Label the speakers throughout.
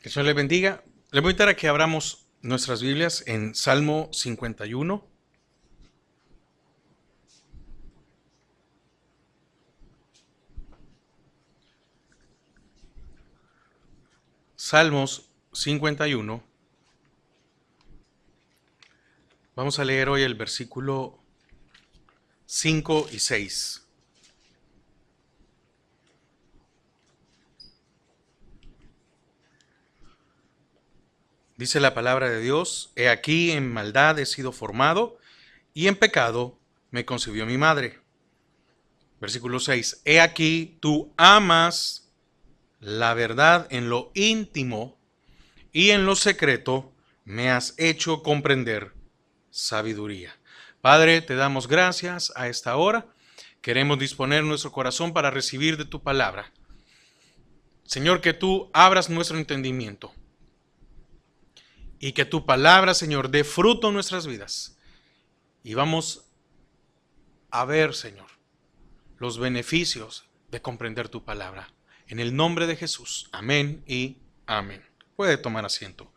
Speaker 1: Que el Señor les bendiga. Les voy a invitar a que abramos nuestras Biblias en Salmo 51. Salmos 51. Vamos a leer hoy el versículo 5 y 6. Dice la palabra de Dios: He aquí en maldad he sido formado, y en pecado me concibió mi madre. Versículo 6. He aquí tú amas la verdad en lo íntimo, y en lo secreto me has hecho comprender sabiduría. Padre, te damos gracias a esta hora. Queremos disponer nuestro corazón para recibir de tu palabra. Señor, que tú abras nuestro entendimiento y que tu palabra, Señor, dé fruto en nuestras vidas. Y vamos a ver, Señor, los beneficios de comprender tu palabra. En el nombre de Jesús. Amén y amén. Puede tomar asiento.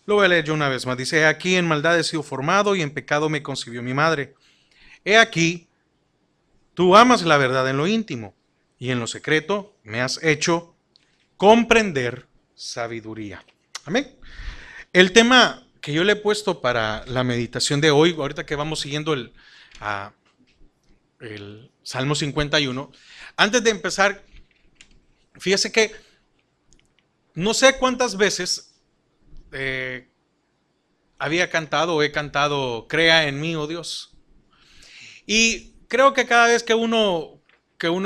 Speaker 1: Lo voy a leer yo una vez más. Dice: He aquí en maldad he sido formado, y en pecado me concibió mi madre. He aquí, tú amas la verdad en lo íntimo, y en lo secreto me has hecho comprender sabiduría. Amén. El tema que yo le he puesto para la meditación de hoy, ahorita que vamos siguiendo el Salmo 51, antes de empezar, fíjese que no sé cuántas veces había cantado o he cantado Crea en mí, oh Dios. Y creo que cada vez que uno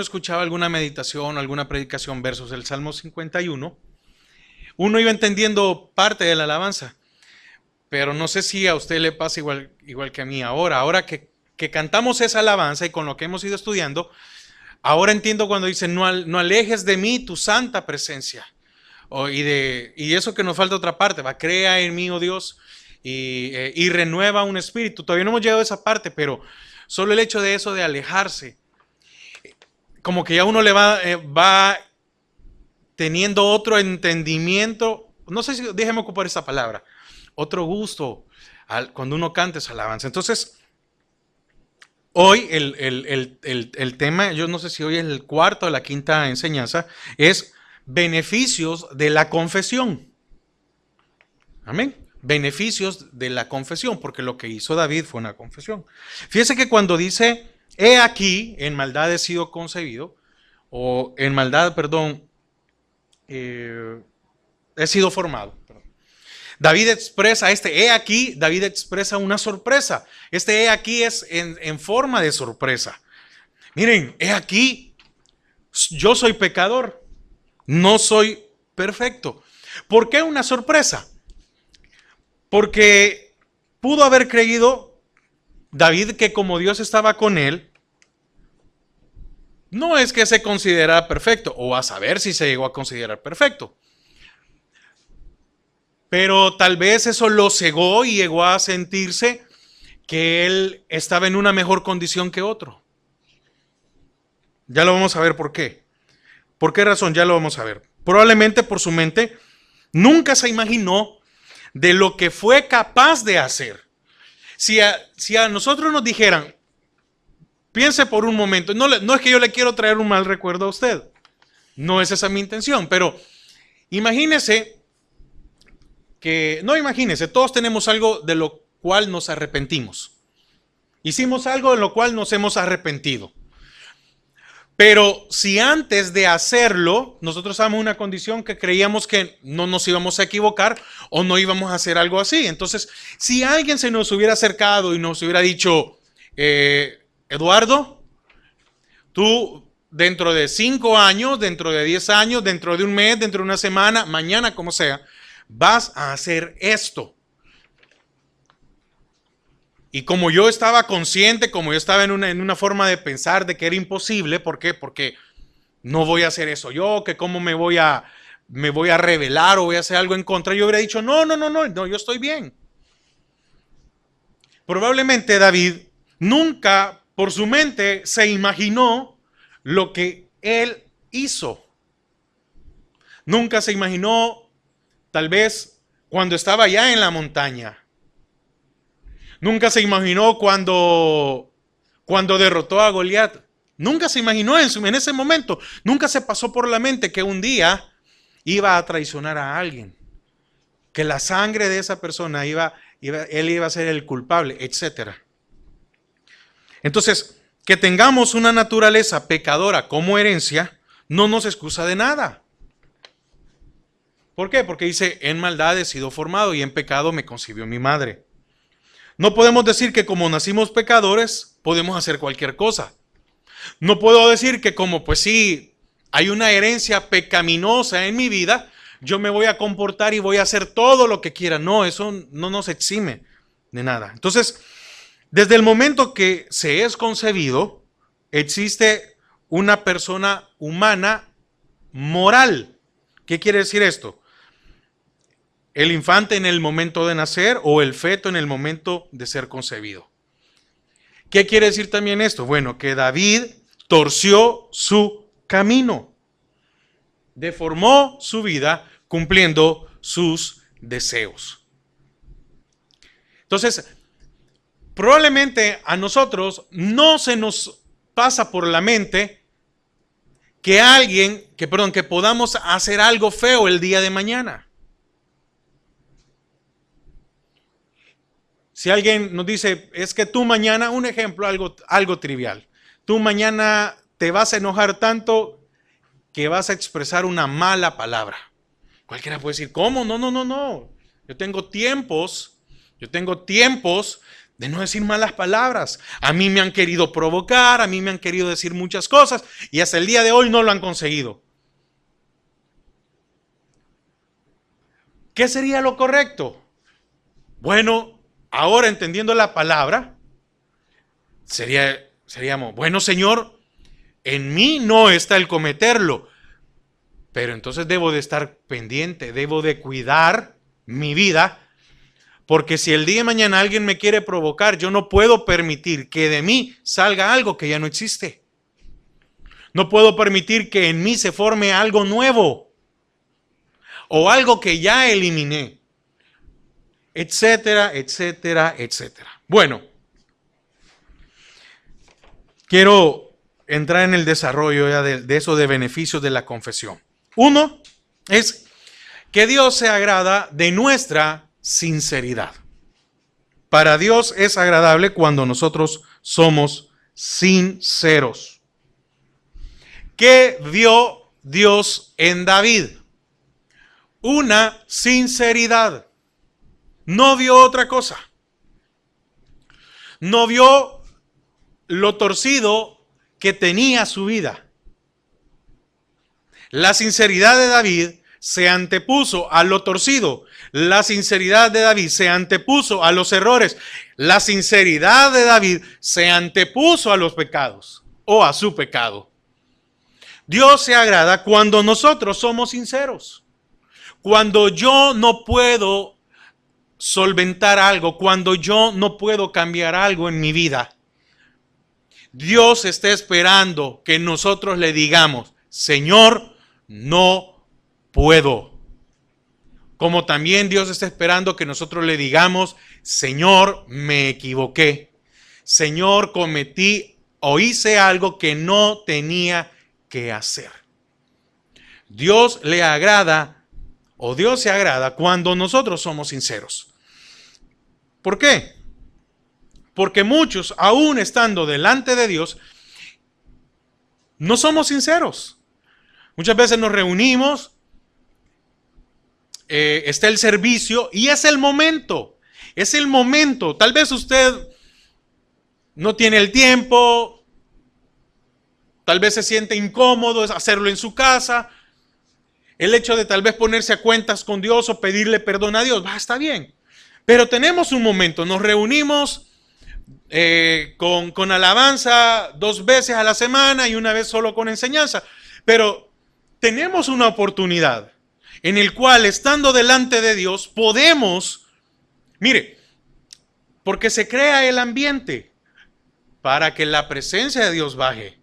Speaker 1: escuchaba alguna meditación, alguna predicación versus el Salmo 51, uno iba entendiendo parte de la alabanza. Pero no sé si a usted le pasa igual que a mí ahora. Ahora que cantamos esa alabanza y con lo que hemos ido estudiando, ahora entiendo cuando dice: no alejes de mí tu santa presencia. Y eso que nos falta otra parte, crea en mí, oh Dios, y renueva un espíritu. Todavía no hemos llegado a esa parte, pero solo el hecho de eso, de alejarse, como que ya uno le va teniendo otro entendimiento. No sé si, déjeme ocupar esa palabra, otro gusto cuando uno canta esa alabanza. Entonces, hoy el tema, yo no sé si hoy es el cuarto o la quinta enseñanza, es beneficios de la confesión. Amén. Beneficios de la confesión, porque lo que hizo David fue una confesión. Fíjese que cuando dice: he aquí, en maldad he sido concebido, o en maldad, perdón, he sido formado. David expresa he aquí, David expresa una sorpresa. He aquí es en forma de sorpresa. Miren, he aquí, yo soy pecador, no soy perfecto. ¿Por qué una sorpresa? Porque pudo haber creído David que como Dios estaba con él, no es que se considera perfecto, o a saber si se llegó a considerar perfecto. Pero tal vez eso lo cegó y llegó a sentirse que él estaba en una mejor condición que otro. Ya lo vamos a ver por qué. ¿Por qué razón? Ya lo vamos a ver. Probablemente por su mente nunca se imaginó de lo que fue capaz de hacer. Si a nosotros nos dijeran, piense por un momento, no es que yo le quiero traer un mal recuerdo a usted, no es esa mi intención, pero imagínese todos tenemos algo de lo cual nos arrepentimos. Hicimos algo de lo cual nos hemos arrepentido. Pero si antes de hacerlo, nosotros estábamos en una condición que creíamos que no nos íbamos a equivocar o no íbamos a hacer algo así. Entonces, si alguien se nos hubiera acercado y nos hubiera dicho: Eduardo, tú dentro de 5 años, dentro de 10 años, dentro de un mes, dentro de una semana, mañana, como sea, vas a hacer esto. Y como yo estaba consciente, como yo estaba en una forma de pensar de que era imposible, ¿por qué? Porque no voy a hacer eso yo, que cómo me voy a rebelar o voy a hacer algo en contra. Yo hubiera dicho: no, yo estoy bien. Probablemente David nunca por su mente se imaginó lo que él hizo. Nunca se imaginó tal vez cuando estaba ya en la montaña. Nunca se imaginó cuando derrotó a Goliat. Nunca se imaginó en ese momento. Nunca se pasó por la mente que un día iba a traicionar a alguien. Que la sangre de esa persona él iba a ser el culpable, etc. Entonces, que tengamos una naturaleza pecadora como herencia no nos excusa de nada. ¿Por qué? Porque dice, en maldad he sido formado y en pecado me concibió mi madre. No podemos decir que como nacimos pecadores, podemos hacer cualquier cosa. No puedo decir que como pues sí, hay una herencia pecaminosa en mi vida, yo me voy a comportar y voy a hacer todo lo que quiera. No, eso no nos exime de nada. Entonces, desde el momento que se es concebido, existe una persona humana moral. ¿Qué quiere decir esto? El infante en el momento de nacer o el feto en el momento de ser concebido. ¿Qué quiere decir también esto? Bueno, que David torció su camino, deformó su vida cumpliendo sus deseos. Entonces, probablemente a nosotros no se nos pasa por la mente que podamos hacer algo feo el día de mañana. Si alguien nos dice, es que tú mañana, un ejemplo, algo trivial, tú mañana te vas a enojar tanto que vas a expresar una mala palabra. Cualquiera puede decir, ¿cómo? No. Yo tengo tiempos de no decir malas palabras. A mí me han querido provocar, a mí me han querido decir muchas cosas y hasta el día de hoy no lo han conseguido. ¿Qué sería lo correcto? Bueno, ahora entendiendo la palabra, seríamos, bueno, Señor, en mí no está el cometerlo, pero entonces debo de estar pendiente, debo de cuidar mi vida, porque si el día de mañana alguien me quiere provocar, yo no puedo permitir que de mí salga algo que ya no existe. No puedo permitir que en mí se forme algo nuevo o algo que ya eliminé. Etcétera, etcétera, etcétera. Bueno, quiero entrar en el desarrollo ya de eso de beneficios de la confesión. Uno es que Dios se agrada de nuestra sinceridad. Para Dios es agradable cuando nosotros somos sinceros. ¿Qué vio Dios en David? Una sinceridad. No vio otra cosa. No vio lo torcido que tenía su vida. La sinceridad de David se antepuso a lo torcido. La sinceridad de David se antepuso a los errores. La sinceridad de David se antepuso a los pecados o a su pecado. Dios se agrada cuando nosotros somos sinceros. Cuando yo no puedo solventar algo, cuando yo no puedo cambiar algo en mi vida, Dios está esperando que nosotros le digamos, Señor, no puedo. Como también Dios está esperando que nosotros le digamos, Señor, me equivoqué. Señor, cometí o hice algo que no tenía que hacer. Dios le agrada o Dios se agrada cuando nosotros somos sinceros. ¿Por qué? Porque muchos, aún estando delante de Dios, no somos sinceros. Muchas veces nos reunimos, está el servicio y es el momento. Es el momento. Tal vez usted no tiene el tiempo, tal vez se siente incómodo hacerlo en su casa. El hecho de tal vez ponerse a cuentas con Dios o pedirle perdón a Dios, está bien. Pero tenemos un momento, nos reunimos con alabanza 2 veces a la semana y una vez solo con enseñanza. Pero tenemos una oportunidad en el cual, estando delante de Dios, podemos, mire, porque se crea el ambiente para que la presencia de Dios baje.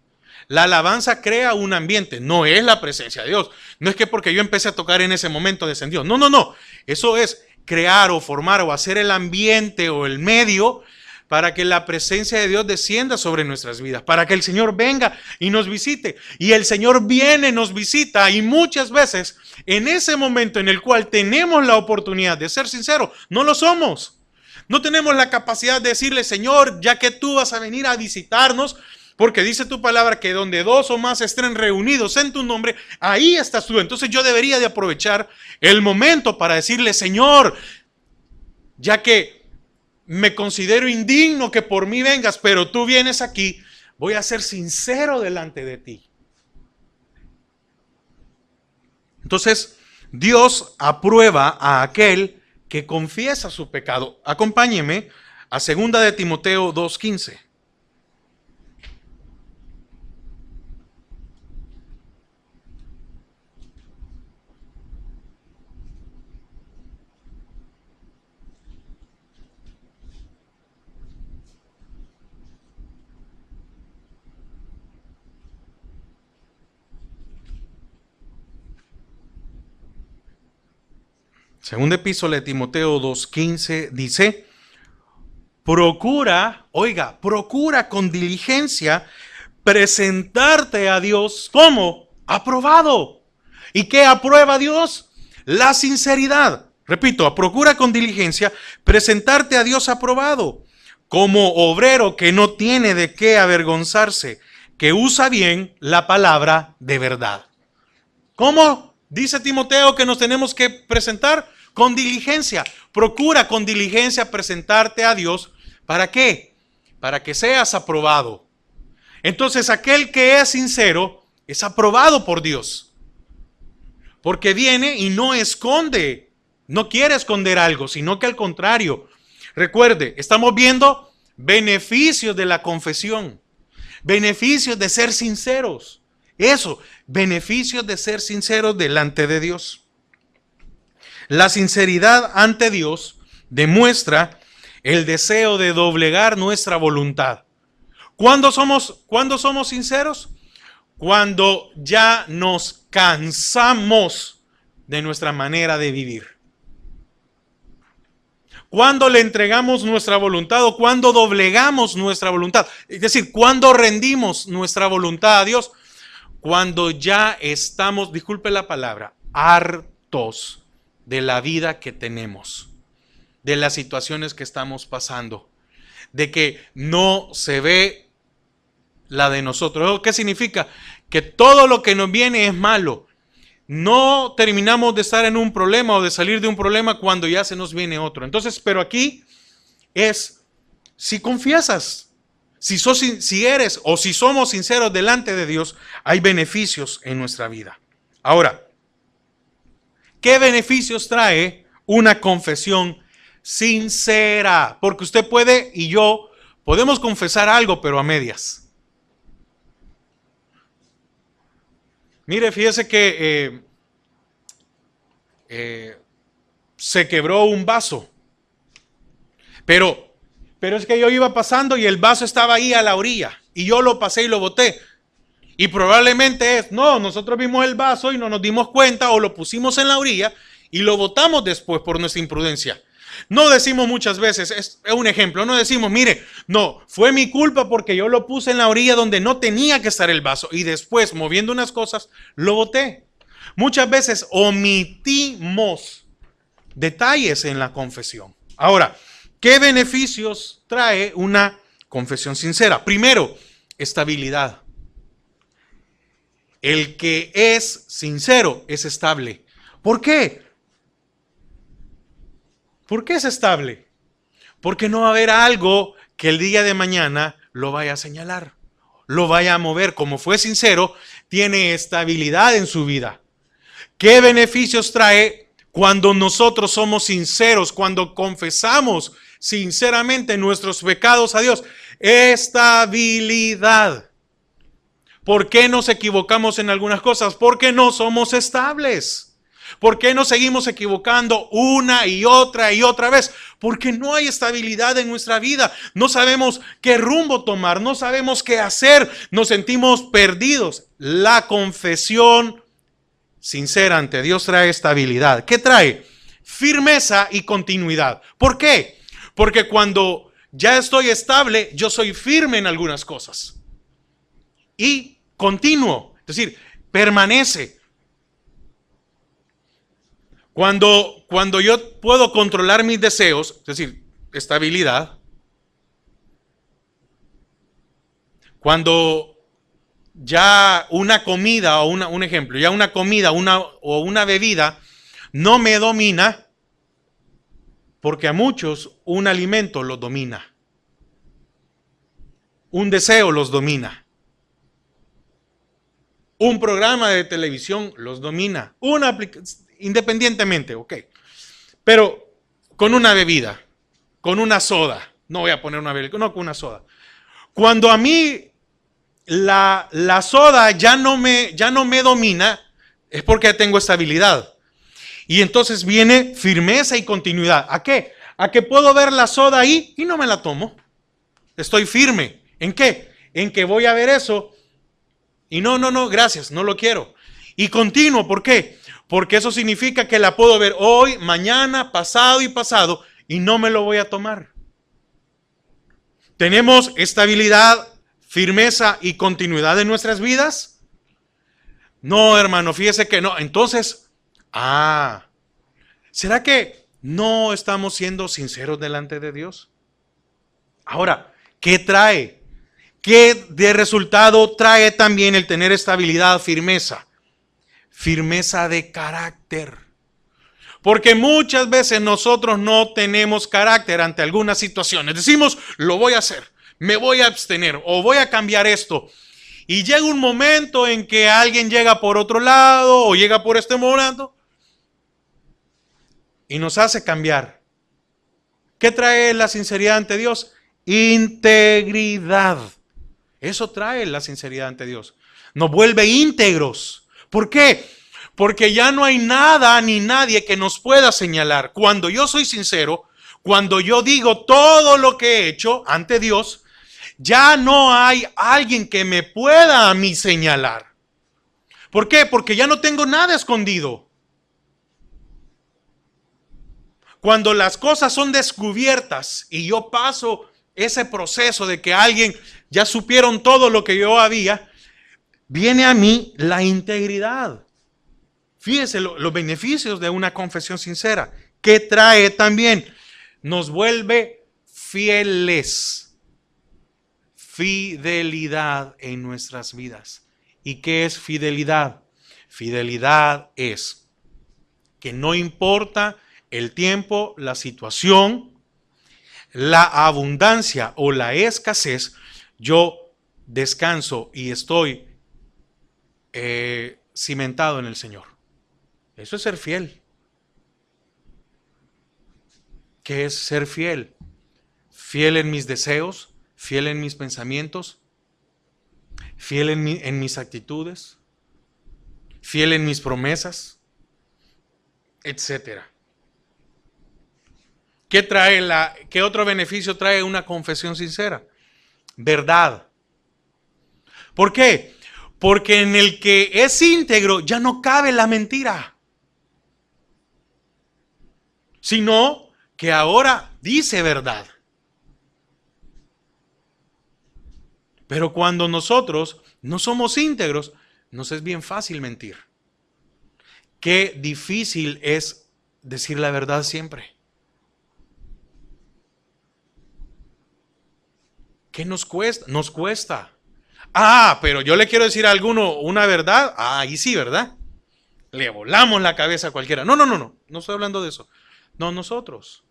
Speaker 1: La alabanza crea un ambiente, no es la presencia de Dios. No es que porque yo empecé a tocar en ese momento descendió. No, no, no. Eso es crear o formar o hacer el ambiente o el medio para que la presencia de Dios descienda sobre nuestras vidas, para que el Señor venga y nos visite. Y el Señor viene, nos visita, y muchas veces en ese momento en el cual tenemos la oportunidad de ser sinceros, no lo somos. No tenemos la capacidad de decirle, Señor, ya que tú vas a venir a visitarnos, porque dice tu palabra que donde dos o más estén reunidos en tu nombre, ahí estás tú. Entonces yo debería de aprovechar el momento para decirle, Señor, ya que me considero indigno que por mí vengas, pero tú vienes aquí, voy a ser sincero delante de ti. Entonces, Dios aprueba a aquel que confiesa su pecado. Acompáñeme a 2 de Timoteo 2:15. Segunda epístola de Timoteo 2:15 dice, procura con diligencia presentarte a Dios como aprobado. ¿Y qué aprueba Dios? La sinceridad. Repito, procura con diligencia presentarte a Dios aprobado, como obrero que no tiene de qué avergonzarse, que usa bien la palabra de verdad. ¿Cómo dice Timoteo que nos tenemos que presentar? Con diligencia. Procura con diligencia presentarte a Dios. ¿Para qué? Para que seas aprobado. Entonces aquel que es sincero es aprobado por Dios. Porque viene y no esconde. No quiere esconder algo, sino que al contrario. Recuerde, estamos viendo beneficios de la confesión. Beneficios de ser sinceros. Eso, beneficios de ser sinceros delante de Dios. La sinceridad ante Dios demuestra el deseo de doblegar nuestra voluntad. ¿Cuándo somos sinceros? Cuando ya nos cansamos de nuestra manera de vivir. Cuando le entregamos nuestra voluntad o cuando doblegamos nuestra voluntad. Es decir, cuando rendimos nuestra voluntad a Dios. Cuando ya estamos, disculpe la palabra, hartos de la vida que tenemos, de las situaciones que estamos pasando, de que no se ve la de nosotros. ¿Qué significa? Que todo lo que nos viene es malo. No terminamos de estar en un problema o de salir de un problema cuando ya se nos viene otro. Entonces, pero aquí es, si confiesas, si eres o si somos sinceros delante de Dios, hay beneficios en nuestra vida. Ahora, ¿qué beneficios trae una confesión sincera? Porque usted puede y yo podemos confesar algo, pero a medias. Mire, fíjese que se quebró un vaso, pero es que yo iba pasando y el vaso estaba ahí a la orilla y yo lo pasé y lo boté. Y probablemente nosotros vimos el vaso y no nos dimos cuenta o lo pusimos en la orilla y lo botamos después por nuestra imprudencia. No decimos muchas veces, es un ejemplo, no decimos, mire, no, fue mi culpa porque yo lo puse en la orilla donde no tenía que estar el vaso y después, moviendo unas cosas, lo boté. Muchas veces omitimos detalles en la confesión. Ahora, ¿qué beneficios trae una confesión sincera? Primero, estabilidad. El que es sincero es estable. ¿Por qué? ¿Por qué es estable? Porque no va a haber algo que el día de mañana lo vaya a señalar, lo vaya a mover. Como fue sincero, tiene estabilidad en su vida. ¿Qué beneficios trae cuando nosotros somos sinceros, cuando confesamos sinceramente nuestros pecados a Dios? Estabilidad. ¿Por qué nos equivocamos en algunas cosas? Porque no somos estables. ¿Por qué nos seguimos equivocando una y otra vez? Porque no hay estabilidad en nuestra vida. No sabemos qué rumbo tomar, no sabemos qué hacer, nos sentimos perdidos. La confesión sincera ante Dios trae estabilidad. ¿Qué trae? Firmeza y continuidad. ¿Por qué? Porque cuando ya estoy estable, yo soy firme en algunas cosas. Y continuo, es decir, permanece. Cuando yo puedo controlar mis deseos, es decir, estabilidad. Cuando ya una comida o un ejemplo, ya una comida o una bebida no me domina, porque a muchos un alimento los domina. Un deseo los domina. Un programa de televisión los domina. Una aplicación, independientemente, ok. Pero con una bebida, con una soda, no voy a poner una bebida, no, con una soda. Cuando a mí la soda ya no me domina, es porque ya tengo estabilidad. Y entonces viene firmeza y continuidad. ¿A qué? A que puedo ver la soda ahí y no me la tomo. Estoy firme. ¿En qué? En que voy a ver eso y no, gracias, no lo quiero. Y continuo, ¿por qué? Porque eso significa que la puedo ver hoy, mañana, pasado y no me lo voy a tomar. ¿Tenemos estabilidad, firmeza y continuidad en nuestras vidas? No, hermano, fíjese que no. Entonces, ¿será que no estamos siendo sinceros delante de Dios? Ahora, ¿qué trae? ¿Qué de resultado trae también el tener estabilidad, firmeza? Firmeza de carácter. Porque muchas veces nosotros no tenemos carácter ante algunas situaciones. Decimos, lo voy a hacer, me voy a abstener o voy a cambiar esto. Y llega un momento en que alguien llega por otro lado o llega por este momento y nos hace cambiar. ¿Qué trae la sinceridad ante Dios? Integridad. Eso trae la sinceridad ante Dios. Nos vuelve íntegros. ¿Por qué? Porque ya no hay nada ni nadie que nos pueda señalar. Cuando yo soy sincero, cuando yo digo todo lo que he hecho ante Dios, ya no hay alguien que me pueda a mí señalar. ¿Por qué? Porque ya no tengo nada escondido. Cuando las cosas son descubiertas y yo paso ese proceso de que alguien ya supieron todo lo que yo había, viene a mí la integridad. Fíjense los beneficios de una confesión sincera. ¿Qué trae también? Nos vuelve fieles. Fidelidad en nuestras vidas. ¿Y qué es fidelidad? Fidelidad es que no importa el tiempo, la situación, la abundancia o la escasez, yo descanso y estoy cimentado en el Señor. Eso es ser fiel. ¿Qué es ser fiel? Fiel en mis deseos, fiel en mis pensamientos, fiel en mis actitudes, fiel en mis promesas, etcétera. ¿Qué otro beneficio trae una confesión sincera? Verdad. ¿Por qué? Porque en el que es íntegro ya no cabe la mentira. Sino que ahora dice verdad. Pero cuando nosotros no somos íntegros, nos es bien fácil mentir. Qué difícil es decir la verdad siempre. ¿Qué nos cuesta? Nos cuesta. Pero yo le quiero decir a alguno una verdad. Ahí sí, ¿verdad? Le volamos la cabeza a cualquiera. No estoy hablando de eso. No, nosotros.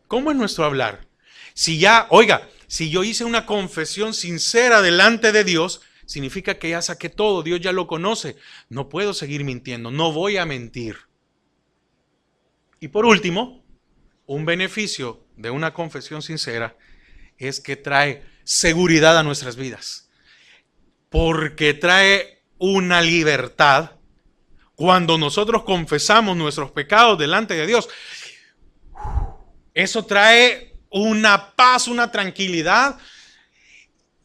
Speaker 1: ¿Cómo es nuestro hablar? Si yo hice una confesión sincera delante de Dios, significa que ya saqué todo, Dios ya lo conoce. No puedo seguir mintiendo, no voy a mentir. Y por último, un beneficio de una confesión sincera es que trae seguridad a nuestras vidas. Porque trae una libertad, cuando nosotros confesamos nuestros pecados delante de Dios, eso trae una paz, una tranquilidad,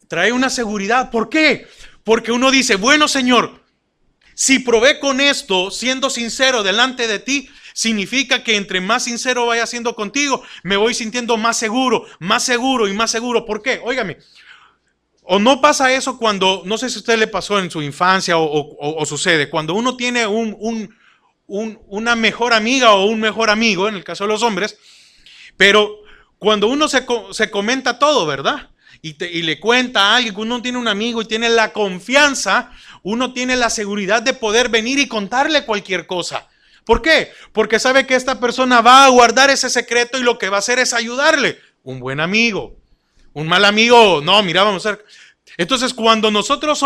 Speaker 1: trae una seguridad. ¿Por qué? Porque uno dice, bueno, Señor, si probé con esto, siendo sincero delante de ti, significa que entre más sincero vaya siendo contigo, me voy sintiendo más seguro y más seguro. ¿Por qué? Óigame, o no pasa eso cuando, no sé si a usted le pasó en su infancia o sucede, cuando uno tiene una mejor amiga o un mejor amigo, en el caso de los hombres, pero cuando uno se comenta todo, ¿verdad? Y le cuenta a alguien que uno tiene un amigo y tiene la confianza, uno tiene la seguridad de poder venir y contarle cualquier cosa. ¿Por qué? Porque sabe que esta persona va a guardar ese secreto y lo que va a hacer es ayudarle. Un buen amigo. Un mal amigo, no, mira, vamos a ver. Entonces, cuando nosotros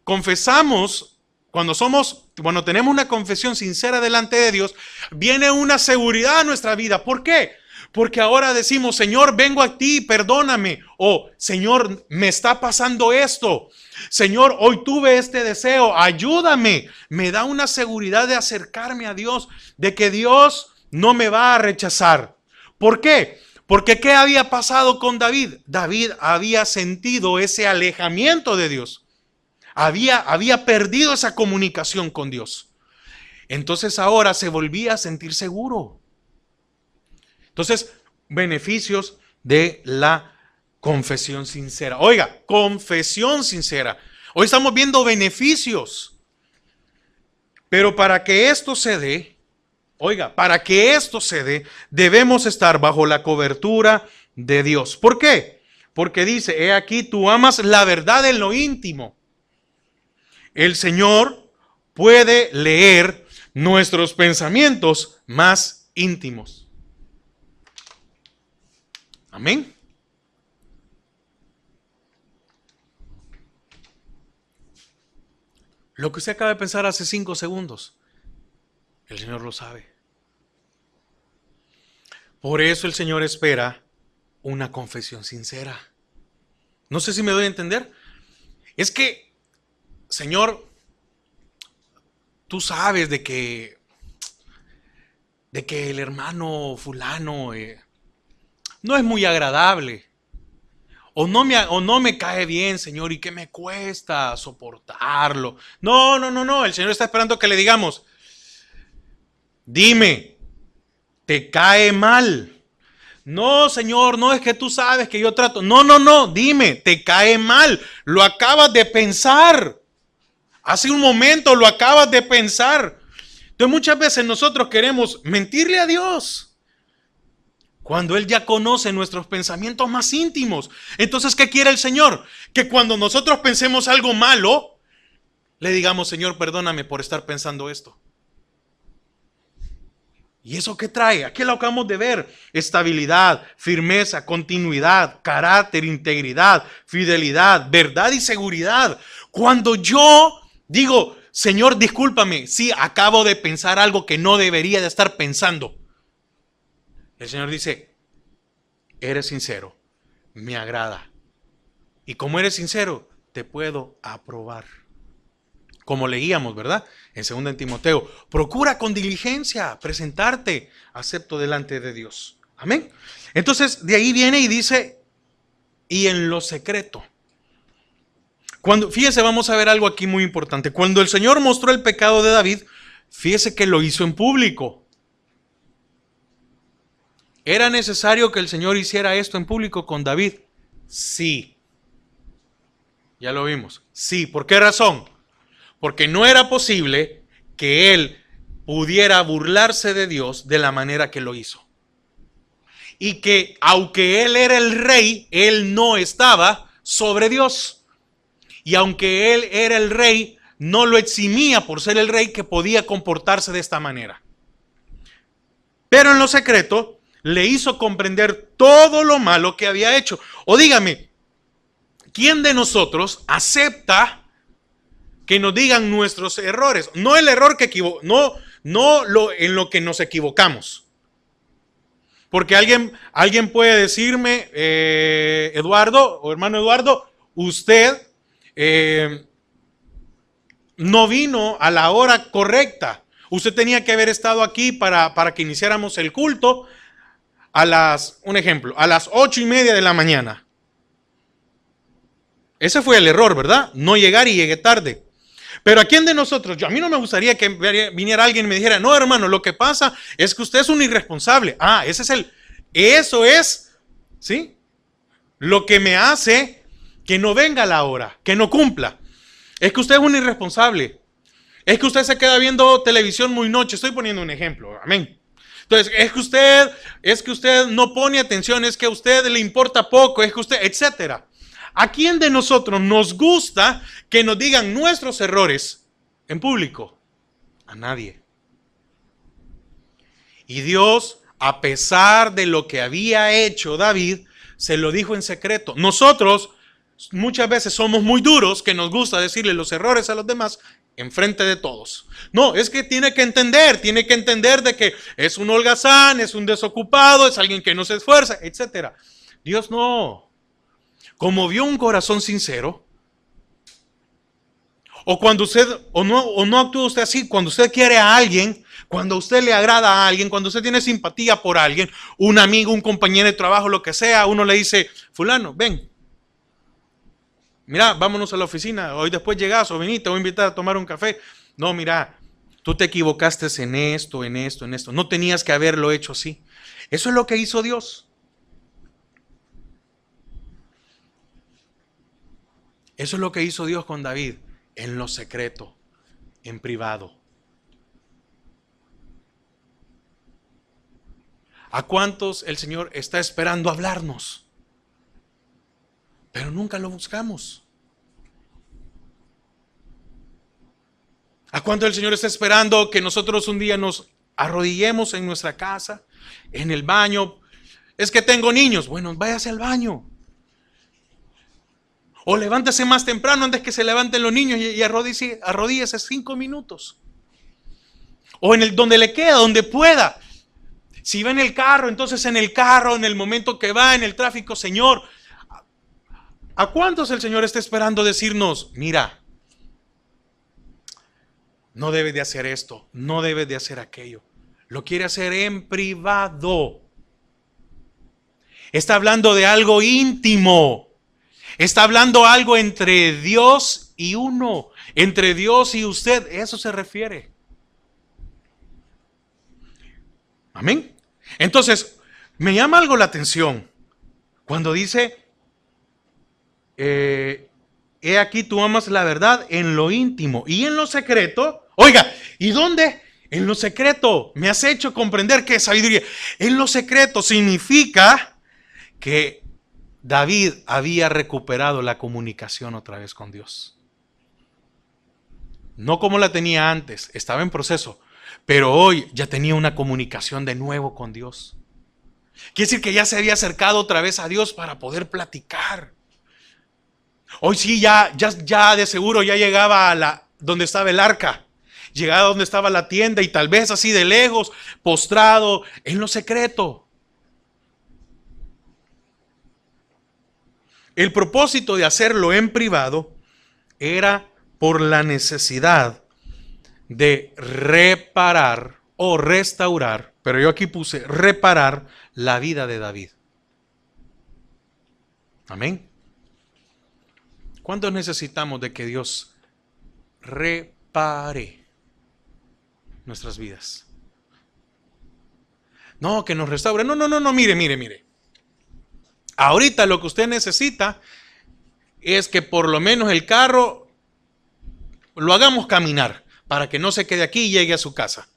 Speaker 1: confesamos, cuando tenemos una confesión sincera delante de Dios, viene una seguridad a nuestra vida. ¿Por qué? Porque ahora decimos, Señor, vengo a ti, perdóname. O, Señor, me está pasando esto. Señor, hoy tuve este deseo, ayúdame. Me da una seguridad de acercarme a Dios, de que Dios no me va a rechazar. ¿Por qué? Porque ¿qué había pasado con David? David había sentido ese alejamiento de Dios. Había perdido esa comunicación con Dios. Entonces ahora se volvía a sentir seguro. Entonces, beneficios de la confesión sincera. Oiga, confesión sincera. Hoy estamos viendo beneficios. Pero para que esto se dé, debemos estar bajo la cobertura de Dios. ¿Por qué? Porque dice, he aquí, tú amas la verdad en lo íntimo. El Señor puede leer nuestros pensamientos más íntimos. Amén. Lo que usted acaba de pensar hace 5 segundos, el Señor lo sabe. Por eso el Señor espera una confesión sincera. No sé si me doy a entender. Es que, Señor, tú sabes de que el hermano fulano no es muy agradable. O no me cae bien, Señor, y que me cuesta soportarlo. No. El Señor está esperando que le digamos, dime, ¿te cae mal? No, Señor, no es que tú sabes que yo trato. No, dime, ¿te cae mal? Lo acabas de pensar. Hace un momento lo acabas de pensar. Entonces muchas veces nosotros queremos mentirle a Dios cuando Él ya conoce nuestros pensamientos más íntimos. Entonces, ¿qué quiere el Señor? Que cuando nosotros pensemos algo malo, le digamos, Señor, perdóname por estar pensando esto. ¿Y eso qué trae? Aquí lo acabamos de ver. Estabilidad, firmeza, continuidad, carácter, integridad, fidelidad, verdad y seguridad. Cuando yo digo, Señor, discúlpame, sí, acabo de pensar algo que no debería de estar pensando. El Señor dice, eres sincero, me agrada. Y como eres sincero, te puedo aprobar. Como leíamos, ¿verdad? En 2 Timoteo, procura con diligencia presentarte acepto delante de Dios. Amén. Entonces, de ahí viene y dice, y en lo secreto. Fíjese, vamos a ver algo aquí muy importante. Cuando el Señor mostró el pecado de David, fíjese que lo hizo en público. ¿Era necesario que el Señor hiciera esto en público con David? Sí. Ya lo vimos. Sí. ¿Por qué razón? Porque no era posible que él pudiera burlarse de Dios de la manera que lo hizo. Y que aunque él era el rey, él no estaba sobre Dios. Y aunque él era el rey, no lo eximía por ser el rey que podía comportarse de esta manera. Pero en lo secreto le hizo comprender todo lo malo que había hecho. O dígame, ¿quién de nosotros acepta que nos digan nuestros errores? No el error que en lo que nos equivocamos. Porque alguien puede decirme, Eduardo o hermano Eduardo, usted no vino a la hora correcta. Usted tenía que haber estado aquí para que iniciáramos el culto un ejemplo, a las 8:30 de la mañana. Ese fue el error, ¿verdad? No llegar y llegué tarde. Pero ¿a quién de nosotros? A mí no me gustaría que viniera alguien y me dijera, no, hermano, lo que pasa es que usted es un irresponsable. Eso es, ¿sí? Lo que me hace que no venga a la hora, que no cumpla. Es que usted es un irresponsable. Es que usted se queda viendo televisión muy noche. Estoy poniendo un ejemplo, amén. Entonces, es que usted no pone atención, es que a usted le importa poco, es que usted, etcétera. ¿A quién de nosotros nos gusta que nos digan nuestros errores en público? A nadie. Y Dios, a pesar de lo que había hecho David, se lo dijo en secreto. Nosotros muchas veces somos muy duros, que nos gusta decirle los errores a los demás enfrente de todos. No, es que tiene que entender de que es un holgazán, es un desocupado, es alguien que no se esfuerza, etcétera. Dios no. Como vio un corazón sincero, o cuando usted, o no actúa usted así, cuando usted quiere a alguien, cuando usted le agrada a alguien, cuando usted tiene simpatía por alguien, un amigo, un compañero de trabajo, lo que sea, uno le dice, fulano, ven, mira, vámonos a la oficina, hoy después llegas o vení, te voy a invitar a tomar un café. No, mira, tú te equivocaste en esto, no tenías que haberlo hecho así. Eso es lo que hizo Dios. Eso es lo que hizo Dios con David, en lo secreto, en privado. ¿A cuántos el Señor está esperando hablarnos? Pero nunca lo buscamos. ¿A cuánto el Señor está esperando que nosotros un día nos arrodillemos en nuestra casa, en el baño? Es que tengo niños. Bueno, váyase al baño. O levántese más temprano antes que se levanten los niños y arrodíllese 5 minutos. O donde le queda, donde pueda. Si va en el carro, entonces en el carro, en el momento que va, en el tráfico, Señor. ¿A cuántos el Señor está esperando decirnos, mira, no debes de hacer esto, no debes de hacer aquello? Lo quiere hacer en privado. Está hablando de algo íntimo. Está hablando algo entre Dios y uno, entre Dios y usted. Eso se refiere. Amén. Entonces, me llama algo la atención cuando dice, he aquí tú amas la verdad en lo íntimo y en lo secreto. Oiga, ¿y dónde? En lo secreto. Me has hecho comprender que sabiduría. En lo secreto significa que David había recuperado la comunicación otra vez con Dios. No como la tenía antes, estaba en proceso, pero hoy ya tenía una comunicación de nuevo con Dios. Quiere decir que ya se había acercado otra vez a Dios para poder platicar. Hoy sí, ya de seguro ya llegaba a donde estaba el arca, llegaba donde estaba la tienda y tal vez así de lejos, postrado en lo secreto. El propósito de hacerlo en privado era por la necesidad de reparar o restaurar, pero yo aquí puse reparar la vida de David. Amén. ¿Cuántos necesitamos de que Dios repare nuestras vidas? No, que nos restaure. No, mire. Ahorita lo que usted necesita es que por lo menos el carro lo hagamos caminar para que no se quede aquí y llegue a su casa.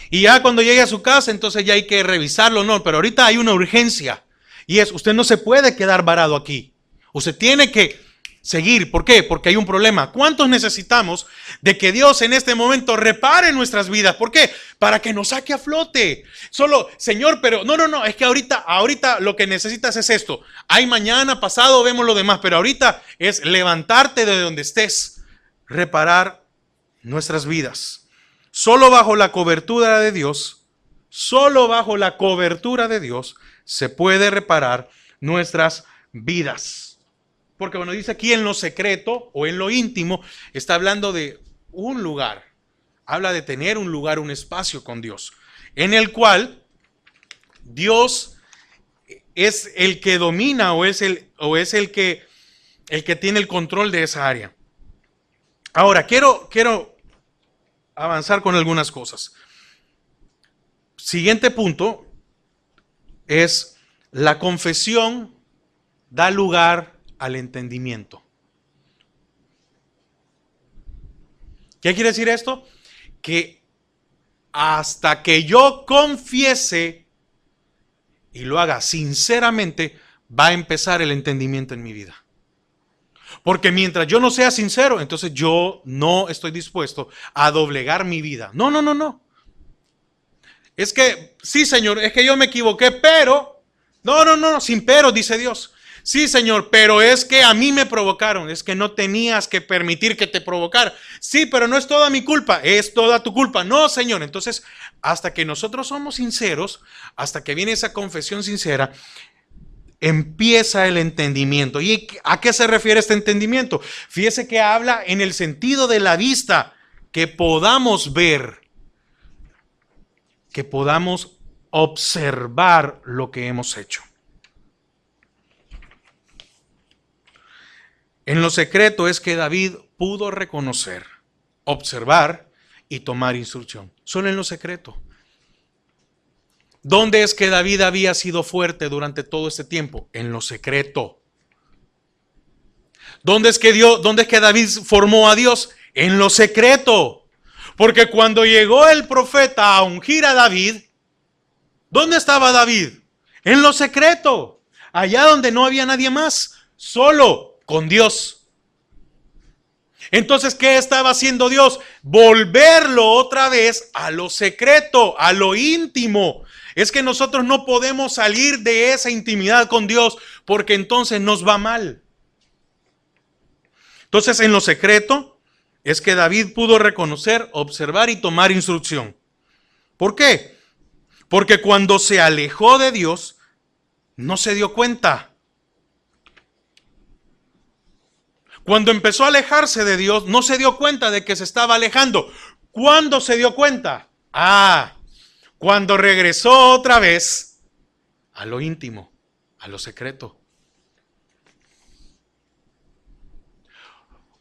Speaker 1: Y ya cuando llegue a su casa, entonces ya hay que revisarlo, no, pero ahorita hay una urgencia y usted no se puede quedar varado aquí. Usted tiene que seguir. ¿Por qué? Porque hay un problema. ¿Cuántos necesitamos de que Dios en este momento repare nuestras vidas? ¿Por qué? Para que nos saque a flote. Solo, Señor, pero no, es que ahorita lo que necesitas es esto. Hay mañana, pasado, vemos lo demás, pero ahorita es levantarte de donde estés, reparar nuestras vidas. Solo bajo la cobertura de Dios, se puede reparar nuestras vidas. Porque cuando dice aquí en lo secreto o en lo íntimo, está hablando de un lugar. Habla de tener un lugar, un espacio con Dios, en el cual Dios es el que domina o es el que tiene el control de esa área. Ahora, quiero avanzar con algunas cosas. Siguiente punto es: la confesión da lugar al entendimiento. ¿Qué quiere decir esto? Que hasta que yo confiese y lo haga sinceramente, va a empezar el entendimiento en mi vida. Porque mientras yo no sea sincero, entonces yo no estoy dispuesto a doblegar mi vida. No, no, no, no. Es que, sí, Señor, es que yo me equivoqué, pero... No, no, no, sin pero, dice Dios. Sí, Señor, pero es que a mí me provocaron. Es que no tenías que permitir que te provocara. Sí, pero no es toda mi culpa, es toda tu culpa. No, Señor. Entonces, hasta que nosotros somos sinceros, hasta que viene esa confesión sincera, empieza el entendimiento. ¿Y a qué se refiere este entendimiento? Fíjese que habla en el sentido de la vista, que podamos ver, que podamos observar lo que hemos hecho. En lo secreto es que David pudo reconocer, observar y tomar instrucción. Solo en lo secreto. ¿Dónde es que David había sido fuerte durante todo este tiempo? En lo secreto. ¿Dónde es que David formó a Dios? En lo secreto. Porque cuando llegó el profeta a ungir a David, ¿dónde estaba David? En lo secreto. Allá donde no había nadie más. Solo con Dios. Entonces, ¿qué estaba haciendo Dios? Volverlo otra vez a lo secreto, a lo íntimo. Es que nosotros no podemos salir de esa intimidad con Dios porque entonces nos va mal. Entonces, en lo secreto es que David pudo reconocer, observar y tomar instrucción. ¿Por qué? Porque cuando se alejó de Dios, no se dio cuenta. Cuando empezó a alejarse de Dios, no se dio cuenta de que se estaba alejando. ¿Cuándo se dio cuenta? Cuando regresó otra vez a lo íntimo, a lo secreto.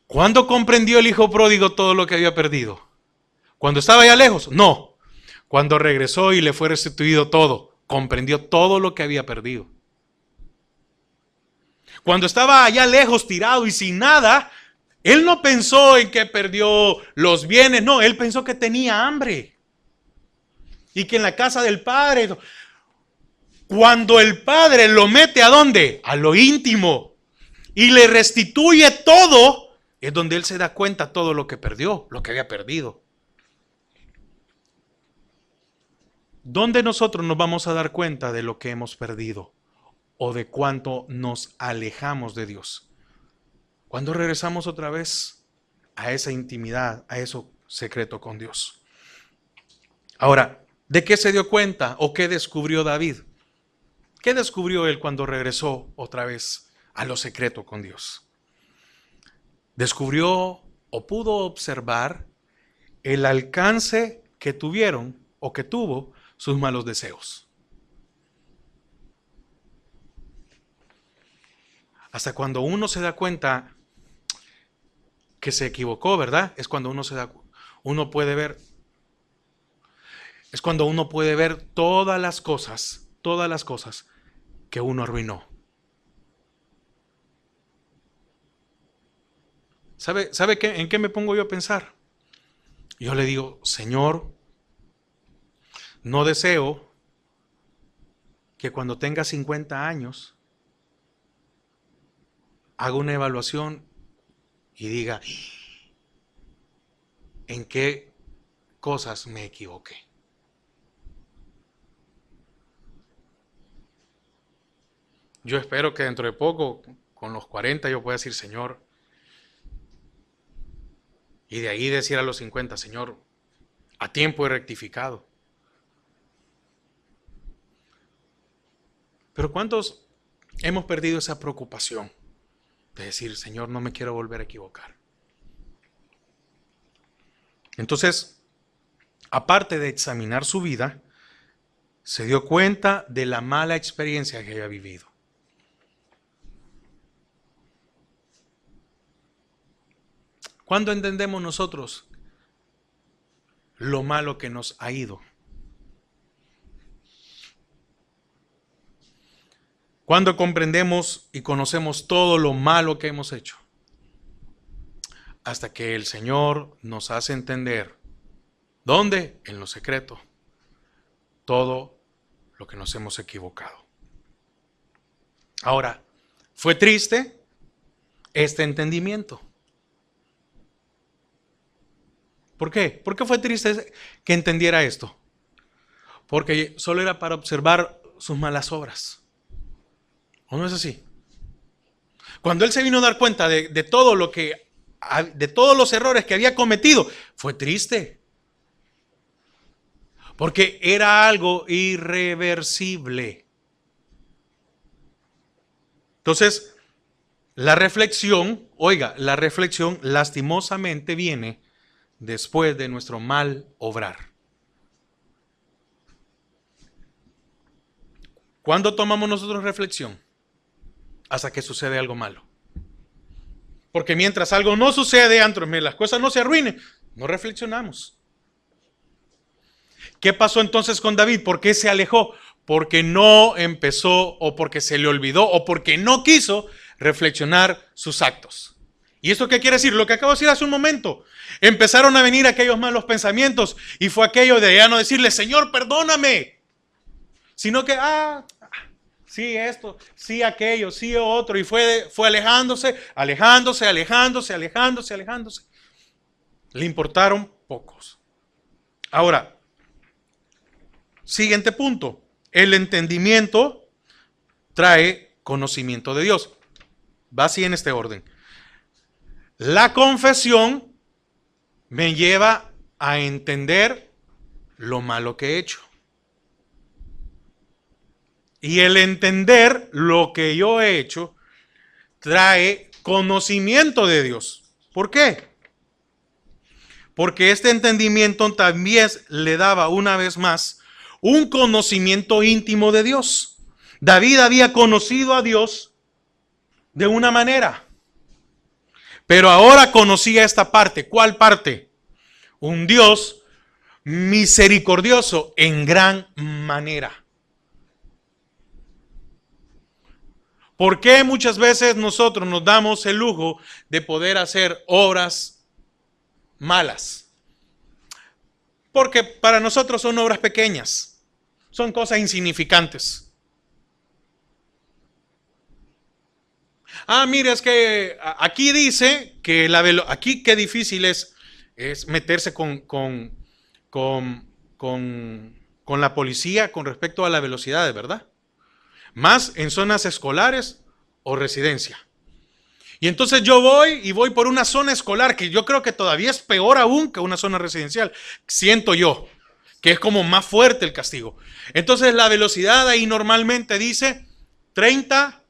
Speaker 1: ¿Cuándo comprendió el hijo pródigo todo lo que había perdido? ¿Cuando estaba allá lejos? No. Cuando regresó y le fue restituido todo, comprendió todo lo que había perdido. Cuando estaba allá lejos, tirado y sin nada, él no pensó en que perdió los bienes, no, él pensó que tenía hambre. Y que en la casa del padre, cuando el padre lo mete ¿a dónde? A lo íntimo y le restituye todo, es donde él se da cuenta todo lo que perdió, lo que había perdido. ¿Dónde nosotros nos vamos a dar cuenta de lo que hemos perdido o de cuánto nos alejamos de Dios? Cuando regresamos otra vez a esa intimidad, a eso secreto con Dios. Ahora, ¿de qué se dio cuenta o qué descubrió David? ¿Qué descubrió él cuando regresó otra vez a lo secreto con Dios? Descubrió o pudo observar el alcance que tuvieron o que tuvo sus malos deseos. Hasta cuando uno se da cuenta que se equivocó, ¿verdad? Es cuando uno puede ver. Es cuando uno puede ver todas las cosas que uno arruinó. ¿Sabe en qué me pongo yo a pensar? Yo le digo, Señor, no deseo que cuando tenga 50 años haga una evaluación y diga, ¿en qué cosas me equivoqué? Yo espero que dentro de poco, con los 40, yo pueda decir, Señor, y de ahí decir a los 50, Señor, a tiempo he rectificado. Pero ¿cuántos hemos perdido esa preocupación de decir, Señor, no me quiero volver a equivocar? Entonces, aparte de examinar su vida, se dio cuenta de la mala experiencia que había vivido. ¿Cuándo entendemos nosotros lo malo que nos ha ido? ¿Cuándo comprendemos y conocemos todo lo malo que hemos hecho? Hasta que el Señor nos hace entender, ¿dónde? En lo secreto, todo lo que nos hemos equivocado. Ahora, ¿fue triste este entendimiento? ¿Por qué? ¿Por qué fue triste que entendiera esto? Porque solo era para observar sus malas obras. ¿O no es así? Cuando él se vino a dar cuenta de todo lo que, de todos los errores que había cometido, fue triste. Porque era algo irreversible. Entonces, la reflexión, oiga, la reflexión lastimosamente viene después de nuestro mal obrar. ¿Cuándo tomamos nosotros reflexión? Hasta que sucede algo malo. Porque mientras algo no sucede, antes las cosas no se arruinen, no reflexionamos. ¿Qué pasó entonces con David? ¿Por qué se alejó? Porque no empezó, o porque se le olvidó, o porque no quiso reflexionar sus actos. ¿Y esto qué quiere decir? Lo que acabo de decir hace un momento. Empezaron a venir aquellos malos pensamientos y fue aquello de ya no decirle, Señor, perdóname. Sino que, sí esto, sí aquello, sí otro. Y fue alejándose. Le importaron pocos. Ahora, siguiente punto. El entendimiento trae conocimiento de Dios. Va así en este orden. La confesión me lleva a entender lo malo que he hecho. Y el entender lo que yo he hecho trae conocimiento de Dios. ¿Por qué? Porque este entendimiento también le daba una vez más un conocimiento íntimo de Dios. David había conocido a Dios de una manera. Pero ahora conocía esta parte. ¿Cuál parte? Un Dios misericordioso en gran manera. ¿Por qué muchas veces nosotros nos damos el lujo de poder hacer obras malas? Porque para nosotros son obras pequeñas, son cosas insignificantes. Mire, es que aquí dice que aquí qué difícil es meterse con la policía con respecto a la velocidad, ¿verdad? Más en zonas escolares o residencia. Y entonces yo voy por una zona escolar que yo creo que todavía es peor aún que una zona residencial. Siento yo que es como más fuerte el castigo. Entonces la velocidad ahí normalmente dice 30,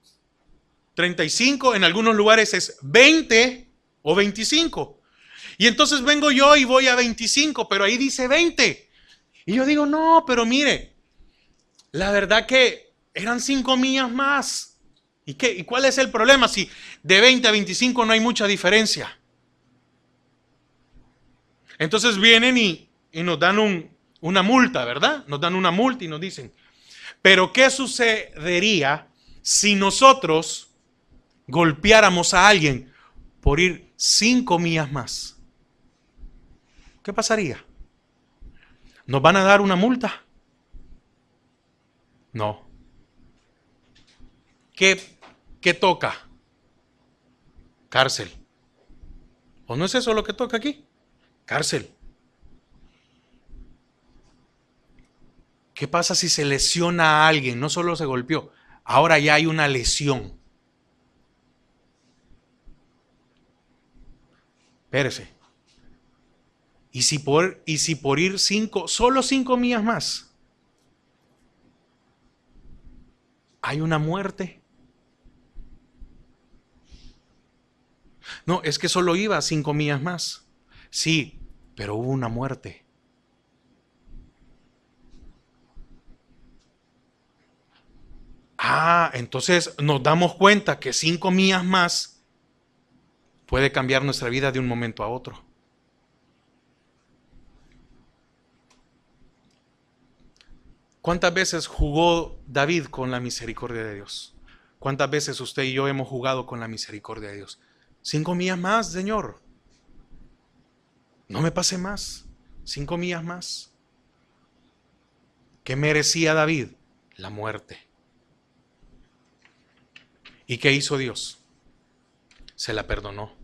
Speaker 1: 35, en algunos lugares es 20 o 25. Y entonces vengo yo y voy a 25, pero ahí dice 20. Y yo digo, no, pero mire, la verdad que eran 5 millas más. ¿Y cuál es el problema? Si de 20 a 25 no hay mucha diferencia. Entonces vienen y nos dan una multa, ¿verdad? Nos dan una multa y nos dicen, pero ¿qué sucedería si nosotros golpeáramos a alguien por ir 5 millas más? ¿Qué pasaría? ¿Nos van a dar una multa? No. ¿Qué toca? Cárcel. ¿O no es eso lo que toca aquí? Cárcel. ¿Qué pasa si se lesiona a alguien? No solo se golpeó, ahora ya hay una lesión. Espérese. ¿Y si por ir solo 5 millas más, hay una muerte? No, es que solo iba 5 millas más. Sí, pero hubo una muerte. Entonces nos damos cuenta que 5 millas más puede cambiar nuestra vida de un momento a otro. ¿Cuántas veces jugó David con la misericordia de Dios? ¿Cuántas veces usted y yo hemos jugado con la misericordia de Dios? 5 millas más, Señor. No me pase más. 5 millas más. ¿Qué merecía David? La muerte. ¿Y qué hizo Dios? Se la perdonó.